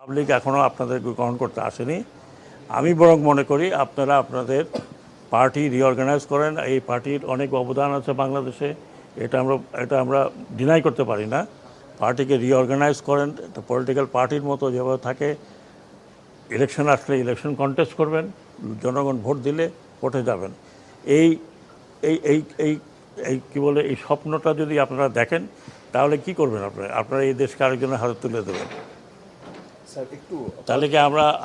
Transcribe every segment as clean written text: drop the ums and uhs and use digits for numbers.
Public এখনও আপনাদেরকে গ্রহণ করতে আসেনি। আমি বরং মনে করি আপনারা আপনাদের পার্টি রিঅর্গানাইজ করেন। এই পার্টির অনেক অবদান আছে বাংলাদেশে, এটা আমরা ডিনাই করতে পারি না। পার্টিকে রিঅর্গানাইজ করেন, একটা পলিটিক্যাল পার্টির মতো যেভাবে থাকে। ইলেকশন আসলে ইলেকশন কন্টেস্ট করবেন, জনগণ ভোট দিলে ভোটে যাবেন। এই এই এই এই এই কী বলে, এই স্বপ্নটা যদি আপনারা দেখেন তাহলে কি করবেন? আপনারা এই দেশকে আরেকজনের হাতে তুলে দেবেন। তাহলে কি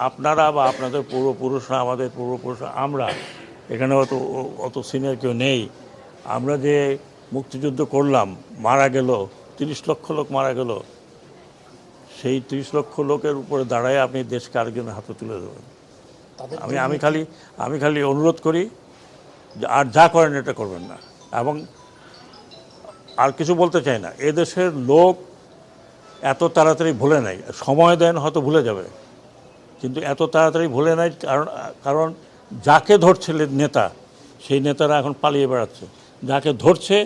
আপনারা বা আপনাদের পূর্বপুরুষরা, আমাদের পূর্বপুরুষরা, আমরা এখানে অত সিনিয়র কেউ নেই। আমরা যে মুক্তিযুদ্ধ করলাম, মারা গেল 30 লক্ষ লোক মারা গেল, সেই 30 লক্ষ লোকের উপরে দাঁড়ায় আপনি দেশকে আরেকজনের হাতে তুলে দেবেন। আমি খালি অনুরোধ করি যে আর যা করেন এটা করবেন না। এবং আর কিছু বলতে চাই না, এদেশের লোক এত তাড়াতাড়ি ভুলে নাই। সময় দেন, হয়তো ভুলে যাবে, কিন্তু এত তাড়াতাড়ি ভুলে নাই। কারণ যাকে ধরছে নেতা, সেই নেতারা এখন পালিয়ে বেড়াচ্ছে। যাকে ধরছে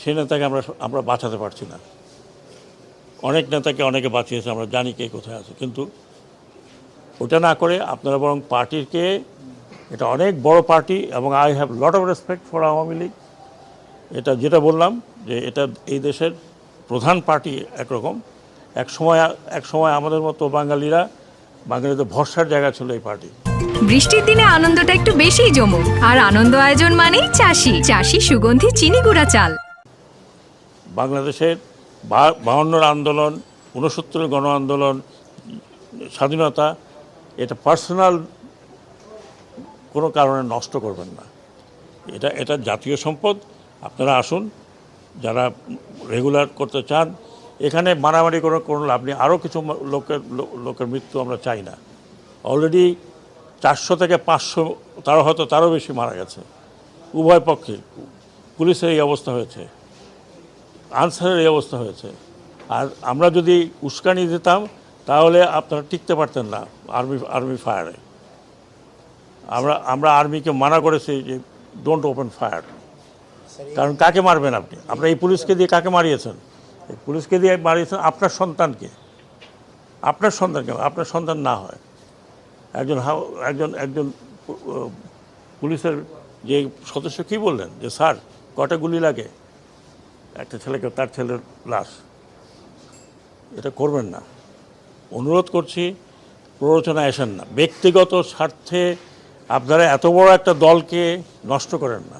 সেই নেতাকে আমরা বাঁচাতে পারছি না। অনেক নেতাকে অনেকে বাঁচিয়েছে, আমরা জানি কে কোথায় আছে। কিন্তু ওটা না করে আপনারা বরং পার্টিকে, এটা অনেক বড় পার্টি এবং I have lot of respect for Awami League. এটা যেটা বললাম যে এটা এই দেশের প্রধান পার্টি একরকম। এক সময় আমাদের মতো বাঙালিদের ভরসার জায়গা ছিল এই পার্টি। বৃষ্টির দিনে আনন্দটা একটু বেশিই জমুক। আর আনন্দ আয়োজন মানেই চাষি সুগন্ধি চিনি গুঁড়া চাল। বাংলাদেশের 52 আন্দোলন, 69 গণ আন্দোলন, স্বাধীনতা, এটা পার্সোনাল কোনো কারণে নষ্ট করবেন না। এটা জাতীয় সম্পদ। আপনারা আসুন, যারা রেগুলার করতে চান। এখানে মারামারি কোনো লাভ নেই। আরও কিছু লোকের মৃত্যু আমরা চাই না। অলরেডি 400 থেকে 500, তারও বেশি মারা গেছে উভয় পক্ষে। পুলিশের এই অবস্থা হয়েছে, আনসারের এই অবস্থা হয়েছে। আর আমরা যদি উস্কানি দিতাম তাহলে আপনারা টিকতে পারতেন না আর্মি ফায়ারে। আমরা আর্মিকে মানা করেছি যে ডোন্ট ওপেন ফায়ার। কারণ কাকে মারবেন আপনি? আপনারা এই পুলিশকে দিয়ে কাকে মারিয়েছেন? এই পুলিশকে দিয়ে মারিয়েছেন আপনার সন্তানকে। আপনার সন্তান না হয় একজন পুলিশের যে সদস্য কী বললেন যে স্যার কটা গুলি লাগে একটা ছেলেকে, তার ছেলের লাশ। এটা করবেন না, অনুরোধ করছি। প্ররোচনায় আসেন না। ব্যক্তিগত স্বার্থে আপনারা এত বড় একটা দলকে নষ্ট করেন না।